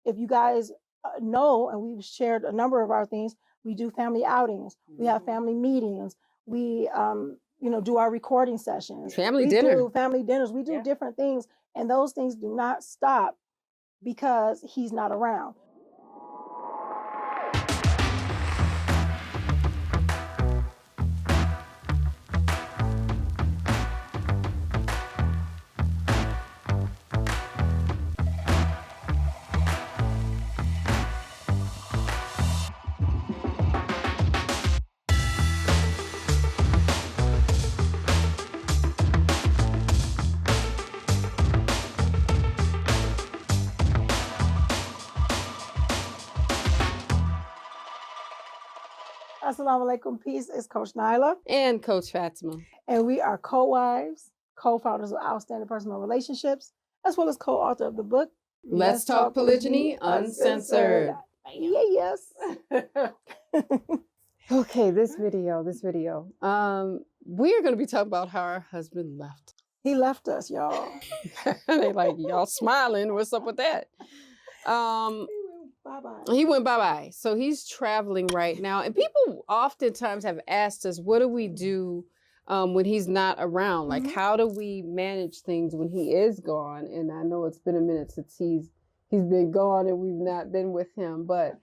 if you guys know, and we've shared a number of our things, we do family outings, we have family meetings, we do our recording sessions, family dinners, we do different things, and those things do not stop because he's not around. Assalamu alaikum, peace. It's Coach Nyla and Coach Fatimah, and we are co-wives, co-founders of Outstanding Personal Relationships, as well as co-author of the book Let's Talk Polygyny Uncensored. Yes. Okay, this video. We are going to be talking about how our husband left. He left us, y'all. They like, y'all smiling. What's up with that? Bye-bye. He went bye-bye. So he's traveling right now. And people oftentimes have asked us, what do we do when he's not around? Like, how do we manage things when he is gone? And I know it's been a minute since he's been gone and we've not been with him. But,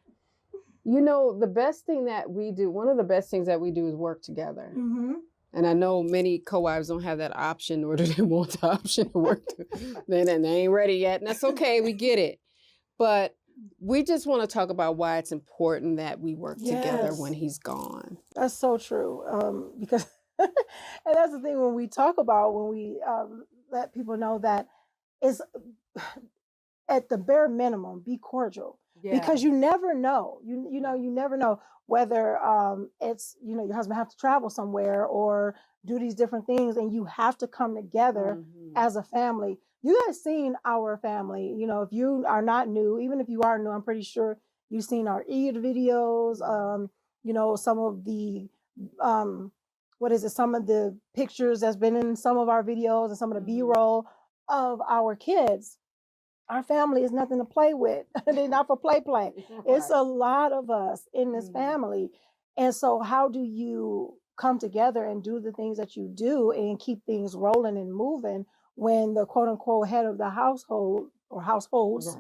the best thing that we do, one of the best things that we do is work together. And I know many co-wives don't have that option, or do they want the option to work? They ain't ready yet. And that's okay. We get it. But we just want to talk about why it's important that we work together when he's gone. That's so true. Because, and that's the thing when we talk about, when we let people know that it's at the bare minimum, be cordial. Yeah. Because you never know. You never know whether it's, your husband have to travel somewhere or do these different things, and you have to come together as a family. You guys seen our family. if you are not new, even if you are new, I'm pretty sure you've seen our Eid videos, some of the, some of the pictures that's been in some of our videos and some of the B-roll of our kids. Our family is nothing to play with. They're not for play. It's a lot of us in this family. And so how do you come together and do the things that you do and keep things rolling and moving when the quote unquote head of the household or households,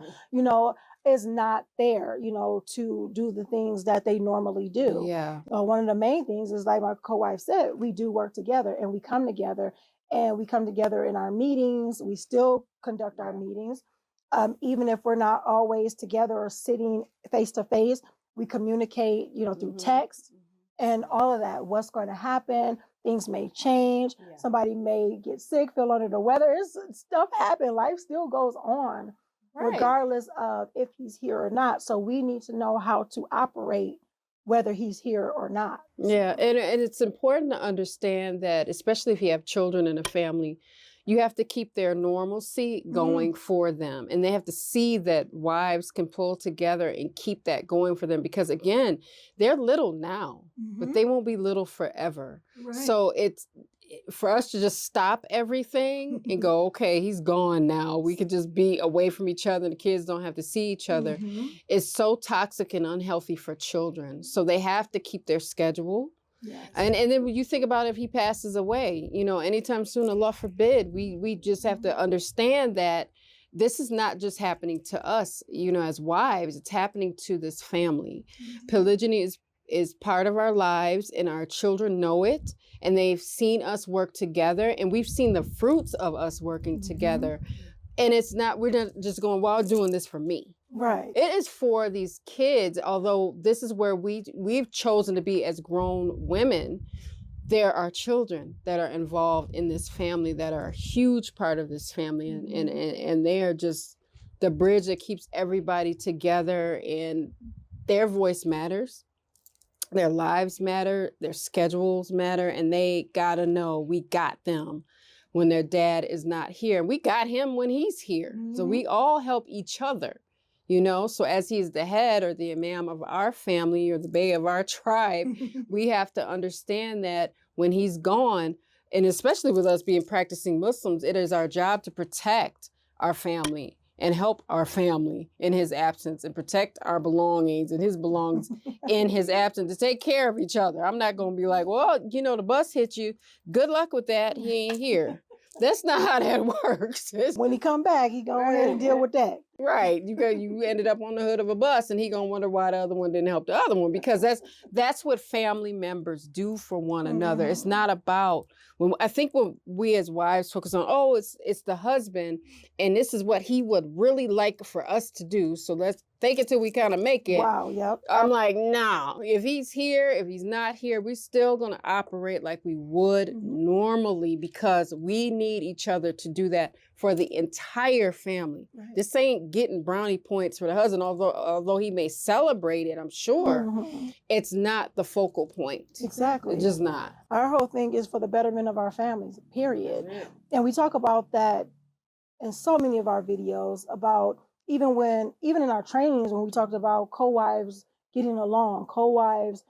is not there, to do the things that they normally do. Yeah. One of the main things is, like my co-wife said, we do work together and we come together in our meetings. We still conduct our meetings. Even if we're not always together or sitting face to face, we communicate, through text and all of that. What's going to happen? Things may change. Yeah. Somebody may get sick, feel under the weather. Stuff happens. Life still goes on, regardless of if he's here or not. So we need to know how to operate whether he's here or not. Yeah, and it's important to understand that, especially if you have children in a family, you have to keep their normalcy going for them. And they have to see that wives can pull together and keep that going for them. Because again, they're little now, but they won't be little forever. Right. So it's for us to just stop everything and go, okay, he's gone now. We could just be away from each other. The kids don't have to see each other. It's so toxic and unhealthy for children. So they have to keep their schedule. Yes. And then when you think about if he passes away, anytime soon, Allah forbid, we just have to understand that this is not just happening to us, as wives, it's happening to this family. Polygyny is part of our lives, and our children know it, and they've seen us work together, and we've seen the fruits of us working together. And we're not just going, well, I'm doing this for me. Right. It is for these kids, although this is where we've chosen to be as grown women. There are children that are involved in this family that are a huge part of this family. And they are just the bridge that keeps everybody together, and their voice matters. Their lives matter, their schedules matter, and they gotta know we got them when their dad is not here. And we got him when he's here. So we all help each other. So as he's the head or the imam of our family or the bey of our tribe, we have to understand that when he's gone, and especially with us being practicing Muslims, it is our job to protect our family and help our family in his absence and protect our belongings and his belongings in his absence, to take care of each other. I'm not going to be like, well, you know, the bus hit you. Good luck with that. He ain't here. That's not how that works. When he come back, he go ahead and deal with that. Right. You ended up on the hood of a bus, and he gonna wonder why the other one didn't help the other one, because that's what family members do for one another. It's not about, I think when we as wives focus on, oh, it's the husband, and this is what he would really like for us to do, so let's fake it till we kind of make it. Wow, yep. I'm like, no, if he's here, if he's not here, we're still gonna operate like we would normally, because we need each other to do that for the entire family. Right. This ain't getting brownie points for the husband, although he may celebrate it, I'm sure. It's not the focal point. Exactly. It's just not. Our whole thing is for the betterment of our families, period. And we talk about that in so many of our videos, about even in our trainings, when we talked about co-wives getting along, co-wives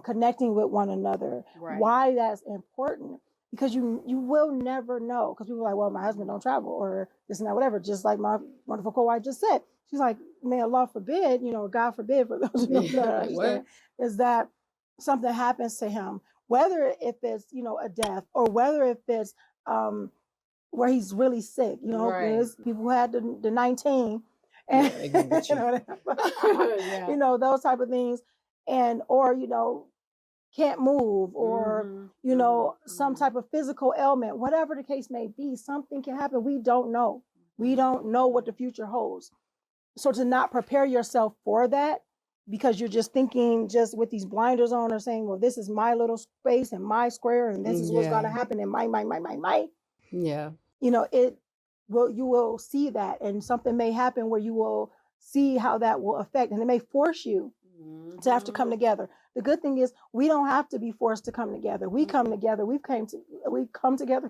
connecting with one another, why that's important. Because you will never know. Because people are like, well, my husband don't travel, or this and that, whatever. Just like my wonderful co-wife just said. She's like, may Allah forbid, or God forbid, for those who don't understand, is that something happens to him, whether if it's, a death, or whether if it's where he's really sick. There's people who had the 19, and those type of things, and or can't move, or some type of physical ailment, whatever the case may be, something can happen. We don't know what the future holds. So to not prepare yourself for that, because you're just thinking just with these blinders on, or saying, well, this is my little space and my square, and this is what's going to happen in my you will see that, and something may happen where you will see how that will affect, and it may force you to have to come together. The good thing is we don't have to be forced to come together. We come together. We've came together.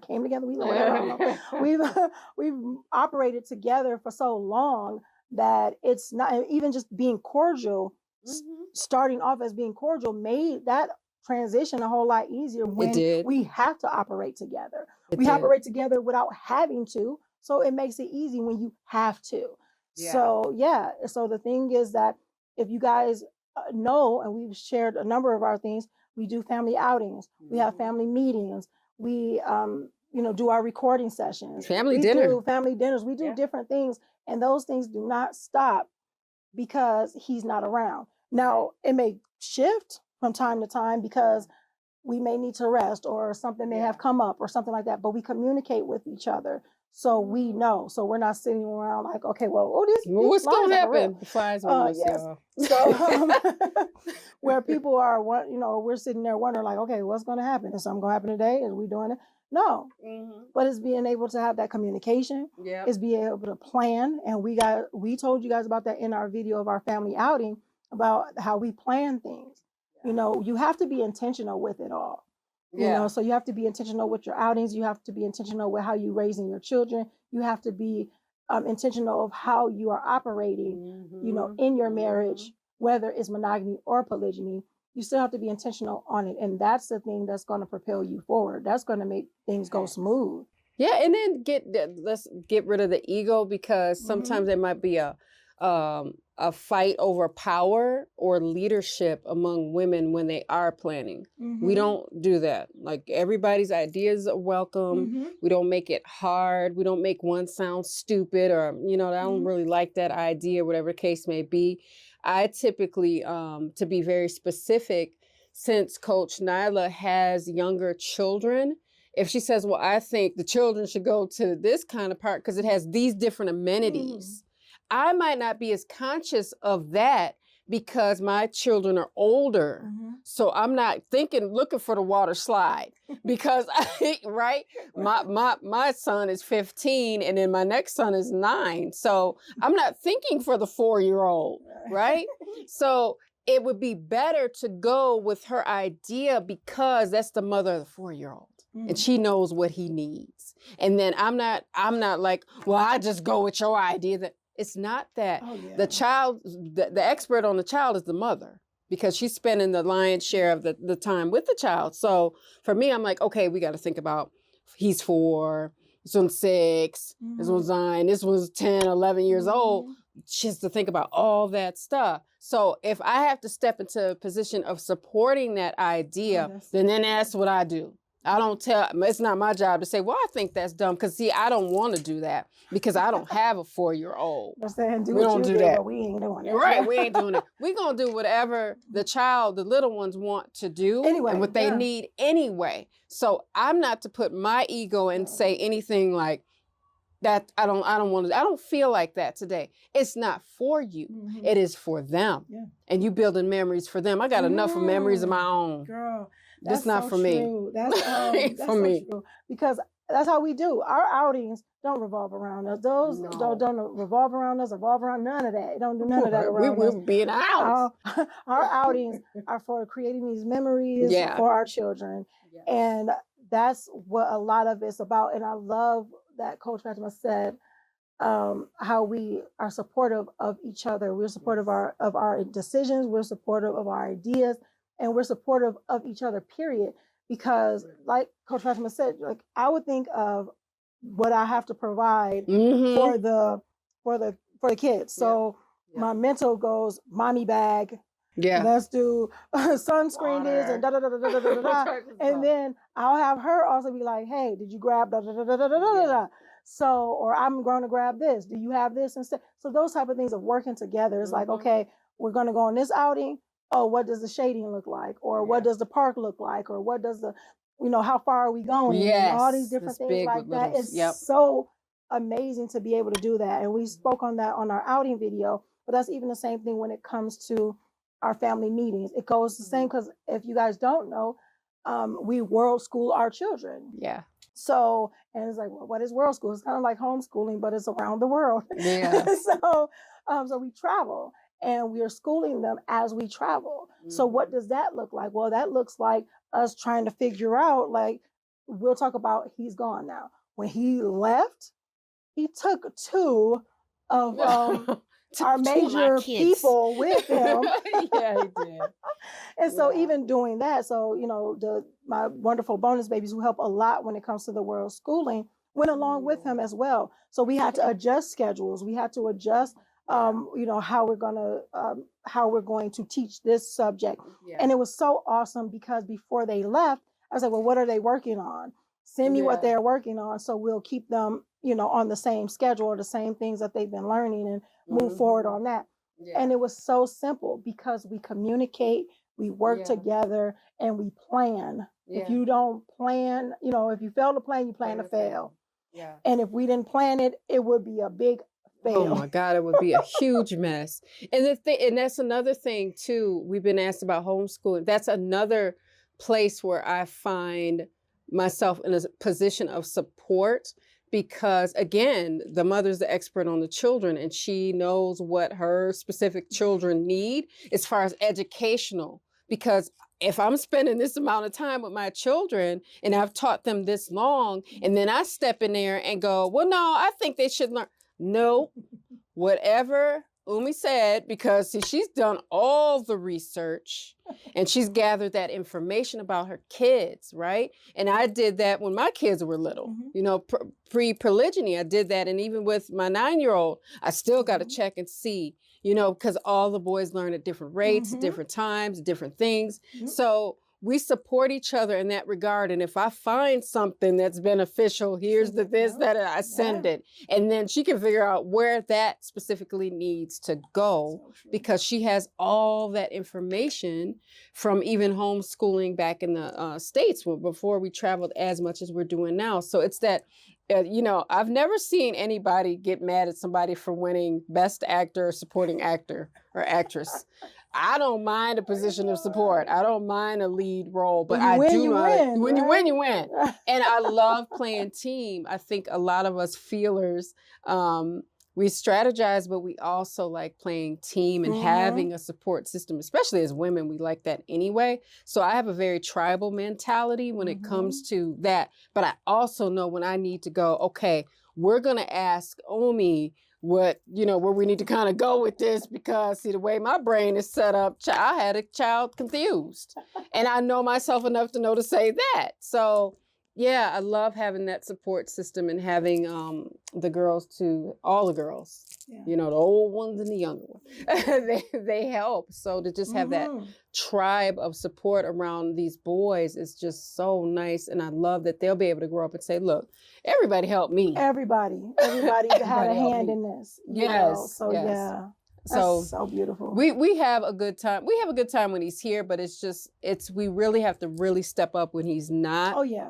We've operated together for so long that it's not even just being cordial. Starting off as being cordial made that transition a whole lot easier when we have to operate together. Operate together without having to, so it makes it easy when you have to. So the thing is that if you guys know, and we've shared a number of our things, we do family outings, we have family meetings, we do our recording sessions, family dinners, we do different things, and those things do not stop because he's not around. Now it may shift from time to time because we may need to rest, or something may have come up, or something like that, but we communicate with each other. So we know. So we're not sitting around like, okay, what's going to happen? So where people are, we're sitting there wondering like, okay, what's going to happen? Is something going to happen today? Is we doing it? No. But it's being able to have that communication. It's being able to plan. And we told you guys about that in our video of our family outing, about how we plan things. You have to be intentional with it all. So you have to be intentional with your outings. You have to be intentional with how you're raising your children. You have to be intentional of how you are operating, in your marriage, whether it's monogamy or polygyny. You still have to be intentional on it. And that's the thing that's going to propel you forward. That's going to make things go smooth. Yeah. And then let's get rid of the ego, because sometimes there might be a fight over power or leadership among women when they are planning. We don't do that. Like, everybody's ideas are welcome. We don't make it hard. We don't make one sound stupid, or, I don't really like that idea, whatever the case may be. I typically, to be very specific, since Coach Nyla has younger children, if she says, well, I think the children should go to this kind of park because it has these different amenities, I might not be as conscious of that because my children are older. So I'm not looking for the water slide, because my son is 15 and then my next son is 9. So I'm not thinking for the 4-year-old, right? So it would be better to go with her idea, because that's the mother of the 4-year-old. And she knows what he needs. And then I'm not like, well, I just go with your idea. It's not that. The child, the expert on the child is the mother, because she's spending the lion's share of the time with the child. So for me, I'm like, okay, we got to think about, he's 4. this one's 6, this one's 9, this one's 10, 11 years old, just to think about all that stuff. So if I have to step into a position of supporting that idea, then that's what I do. I don't tell, it's not my job to say, well, I think that's dumb. Because, see, I don't want to do that because I don't have a 4-year-old. We don't do that. But we ain't doing it. Right, we ain't doing it. We're going to do whatever the little ones want to do anyway, and what they need anyway. So I'm not to put my ego and say anything like that. I don't feel like that today. It's not for you. It is for them. Yeah. And you building memories for them. I got enough of memories of my own. Girl. That's not so for me. True. That's for so me. True. Because that's how we do. Our outings don't revolve around us. Those don't revolve around us, revolve around none of that. It don't do none of that around us. We'll be in a house. Our outings are for creating these memories for our children. Yes. And that's what a lot of it's about. And I love that Coach Fatimah said how we are supportive of each other. We're supportive of our decisions. We're supportive of our ideas. And we're supportive of each other, period. Because like Coach Fatimah said, like I would think of what I have to provide for the kids. So my mental goes, mommy bag. Yeah. Let's do sunscreen this and da. And then I'll have her also be like, hey, did you grab da. So, or I'm going to grab this. Do you have this instead? So those type of things of working together. It's like, okay, we're going to go on this outing. Oh, what does the shading look like? Or what does the park look like? Or what does how far are we going? Yes, and all these different things like that. It's so amazing to be able to do that. And we spoke on that on our outing video, but that's even the same thing when it comes to our family meetings. It goes the same because if you guys don't know, we world school our children. Yeah. So, and it's like, well, what is world school? It's kind of like homeschooling, but it's around the world. Yeah. So we travel. And we are schooling them as we travel. So what does that look like? Well, that looks like us trying to figure out, like, we'll talk about he's gone now. When he left, he took 2 of our major people with him. Yeah, he did. And so even doing that, so, my wonderful bonus babies who help a lot when it comes to the world schooling went along with him as well. So we had to adjust schedules. We had to adjust how we're going to teach this subject. Yeah. And it was so awesome because before they left, I was like, well, what are they working on? Send me what they're working on. So we'll keep them, on the same schedule or the same things that they've been learning and move forward on that. Yeah. And it was so simple because we communicate, we work together, and we plan. Yeah. If you don't plan, if you fail to plan, you plan to fail. Yeah. And if we didn't plan it, it would be a big fail. Oh my God, it would be a huge mess. And that's another thing too. We've been asked about homeschooling. That's another place where I find myself in a position of support because, again, the mother's the expert on the children and she knows what her specific children need as far as educational. Because if I'm spending this amount of time with my children and I've taught them this long, and then I step in there and go, well, no, I think they should learn. No, whatever Umi said, because she's done all the research and she's gathered that information about her kids, right? And I did that when my kids were little, pre-polygyny, I did that. And even with my 9-year-old, I still got to check and see, because all the boys learn at different rates, at different times, different things. So we support each other in that regard. And if I find something that's beneficial, here's that I send it. And then she can figure out where that specifically needs to go because she has all that information from even homeschooling back in the States before we traveled as much as we're doing now. So it's that, I've never seen anybody get mad at somebody for winning Best Actor or Supporting Actor or Actress. I don't mind a position of support. I don't mind a lead role, but when you win, you win. And I love playing team. I think a lot of us feelers, we strategize, but we also like playing team and having a support system, especially as women, we like that anyway. So I have a very tribal mentality when it comes to that. But I also know when I need to go, okay, we're going to ask Omi where we need to kind of go with this because see the way my brain is set up, I had a child confused and I know myself enough to know to say that. So, Yeah, I love having that support system and having the girls all the girls, you know, the old ones and the younger ones, they help. So to just have that tribe of support around these boys is just so nice. And I love that they'll be able to grow up and say, look, everybody help me. Everybody had a hand in this. Yes. So yes. yeah. So That's so beautiful. We have a good time. We have a good time when he's here, but we really have to really step up when he's not. Oh yeah.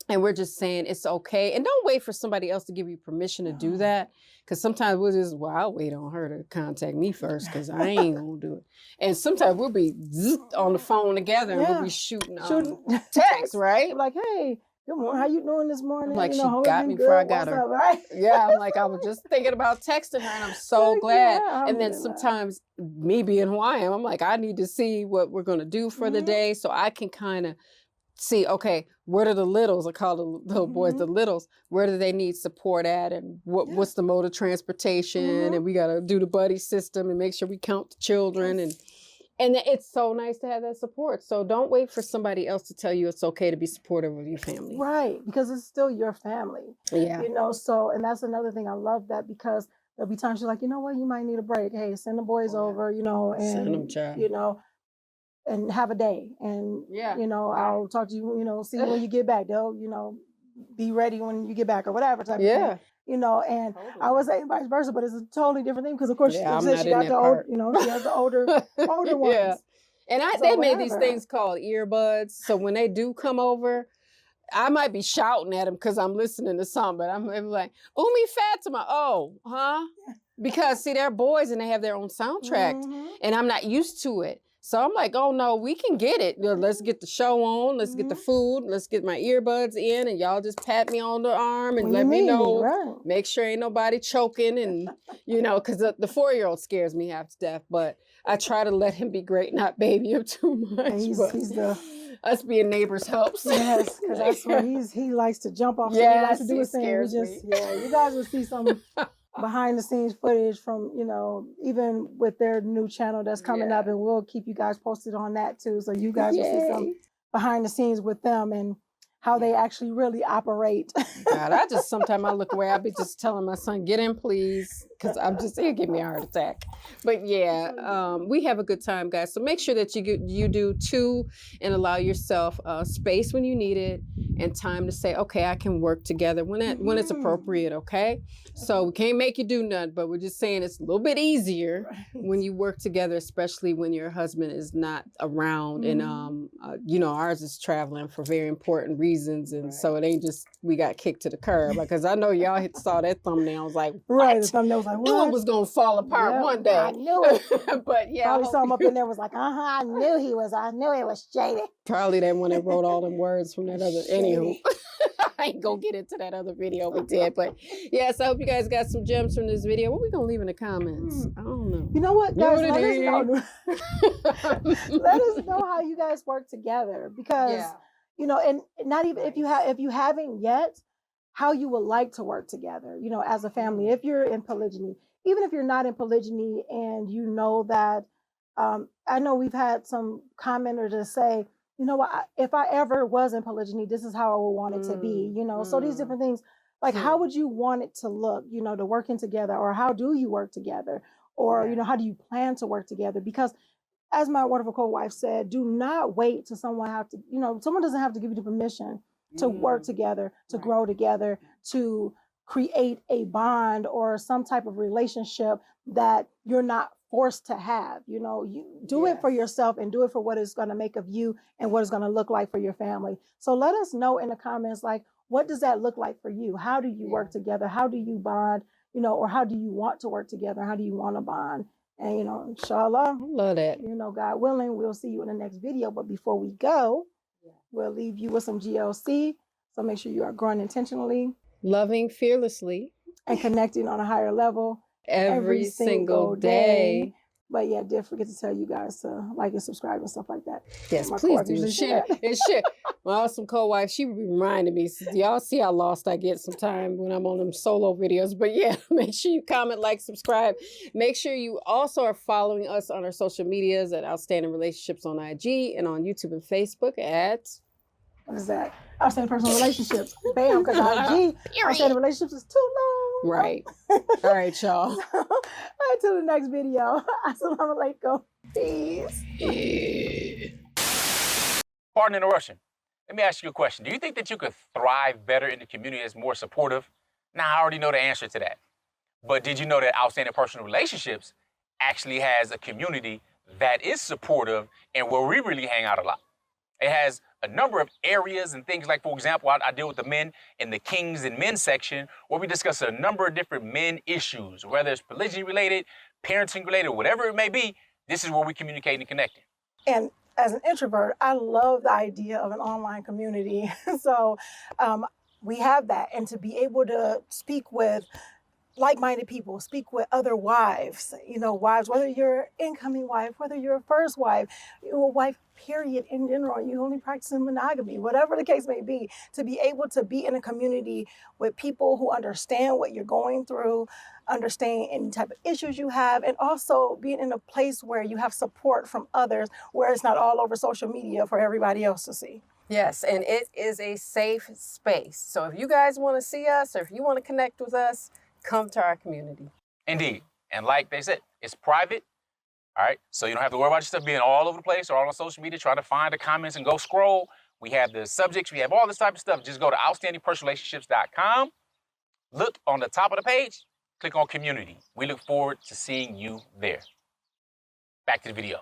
And we're just saying it's okay. And don't wait for somebody else to give you permission to do that. Because sometimes we'll just, I'll wait on her to contact me first because I ain't going to do it. And sometimes we'll be on the phone together and we'll be shooting text, right? Like, hey, good morning. How you doing this morning? I'm like, she got me before I got her. Up, right? Yeah, I'm like, I was just thinking about texting her and I'm so glad. And then sometimes me being who I am, I'm like, I need to see what we're going to do for the day so I can kind of see, okay, where do the littles, I call the little boys the littles, where do they need support at, and what's the mode of transportation, and we got to do the buddy system and make sure we count the children, and it's so nice to have that support. So don't wait for somebody else to tell you it's okay to be supportive of your family. Right, because it's still your family. Yeah. You know, so, and that's another thing, I love that, because there'll be times you're like, you know what, you might need a break. Hey, send the boys over, you know, and, send them, child. You know, and have a day. And, you know, I'll talk to you, you know, see you when you get back. They'll, you know, be ready when you get back or whatever type of thing. You know, and I would say vice versa, but it's a totally different thing because, of course, she got the old, you know, she has the older ones. Yeah. And they made these things called earbuds. So when they do come over, I might be shouting at them because I'm listening to something, but I'm like, Umi Fatimah, oh, huh? Because, see, they're boys and they have their own soundtrack, and I'm not used to it. So I'm like, oh, no, we can get it. Let's get the show on. Let's get the food. Let's get my earbuds in, and y'all just pat me on the arm and let me know. Right. Make sure ain't nobody choking, and, you know, because the 4-year-old scares me half to death. But I try to let him be great, not baby him too much. Us being neighbors helps. Yes, because that's what he likes to jump off. He likes to do his thing. You guys will see some behind the scenes footage from, you know, even with their new channel that's coming up, and we'll keep you guys posted on that too. So you guys will see some behind the scenes with them and how they actually really operate. God, sometimes I look away, I be just telling my son, get in please, because he'll give me a heart attack. But we have a good time, guys. So make sure that you do too, and allow yourself space when you need it, and time to say, okay, I can work together when it's appropriate, okay? So we can't make you do nothing, but we're just saying it's a little bit easier when you work together, especially when your husband is not around. And, you know, ours is traveling for very important reasons. And so it ain't just we got kicked to the curb. Because I know y'all saw that thumbnail. I was like, what? The thumbnail was like, what? Knew it was going to fall apart one day. I knew it. But yeah. Probably something up in there was like, I knew it was shady. Probably that one that wrote all them words from that other, anywho. I ain't gonna get into that other video we did, but yes, I hope you guys got some gems from this video. What are we gonna leave in the comments? I don't know. You know what, guys? Let us know how you guys work together, because you know, and not even if you haven't yet, how you would like to work together, you know, as a family. If you're in polygyny, even if you're not in polygyny, and you know that, I know we've had some commenters to say, you know what, if I ever was in polygyny, this is how I would want it to be, you know. So these different things, like how would you want it to look, you know, to working together, or how do you work together, or, you know, how do you plan to work together? Because as my wonderful co-wife said, do not wait till someone doesn't have to give you the permission to work together, to grow together, to create a bond or some type of relationship that you're not forced to have. You know, you do it for yourself, and do it for what it's going to make of you and what it's going to look like for your family. So let us know in the comments, like, what does that look like for you? How do you work together? How do you bond? You know, or how do you want to work together? How do you want to bond? And, you know, inshallah, love that. You know, God willing, we'll see you in the next video. But before we go, we'll leave you with some GLC. So make sure you are growing intentionally, loving fearlessly, and connecting on a higher level every single day. But yeah, did forget to tell you guys to like and subscribe and stuff like that. Yes, please do. Share and share. My awesome co-wife, she reminded me, y'all see how lost I get sometimes when I'm on them solo videos. But yeah, make sure you comment, like, subscribe. Make sure you also are following us on our social medias at Outstanding Relationships on IG, and on YouTube and Facebook at What is that? Outstanding personal relationships. Bam, because IG, outstanding relationships is too long. Right. All right, y'all. Until the next video. Assalamu alaikum. Peace. Pardon the interruption. Let me ask you a question. Do you think that you could thrive better in the community that's more supportive? Now, I already know the answer to that. But did you know that Outstanding Personal Relationships actually has a community that is supportive and where we really hang out a lot? It has a number of areas and things like, for example, I deal with the men in the Kings and Men section where we discuss a number of different men issues, whether it's polygyny related, parenting related, whatever it may be. This is where we communicate and connect. And as an introvert, I love the idea of an online community. So we have that. And to be able to speak with like-minded people, speak with other wives, wives, whether you're incoming wife, whether you're a first wife, you're a wife, period, in general, you only practicing monogamy, whatever the case may be, to be able to be in a community with people who understand what you're going through, understand any type of issues you have, and also being in a place where you have support from others, where it's not all over social media for everybody else to see. Yes, and it is a safe space. So if you guys want to see us or if you want to connect with us, come to our community. Indeed. And like they said, it's private. All right. So you don't have to worry about your stuff being all over the place or all on social media, trying to find the comments and go scroll. We have the subjects. We have all this type of stuff. Just go to outstandingpersonalrelationships.com. Look on the top of the page. Click on community. We look forward to seeing you there. Back to the video.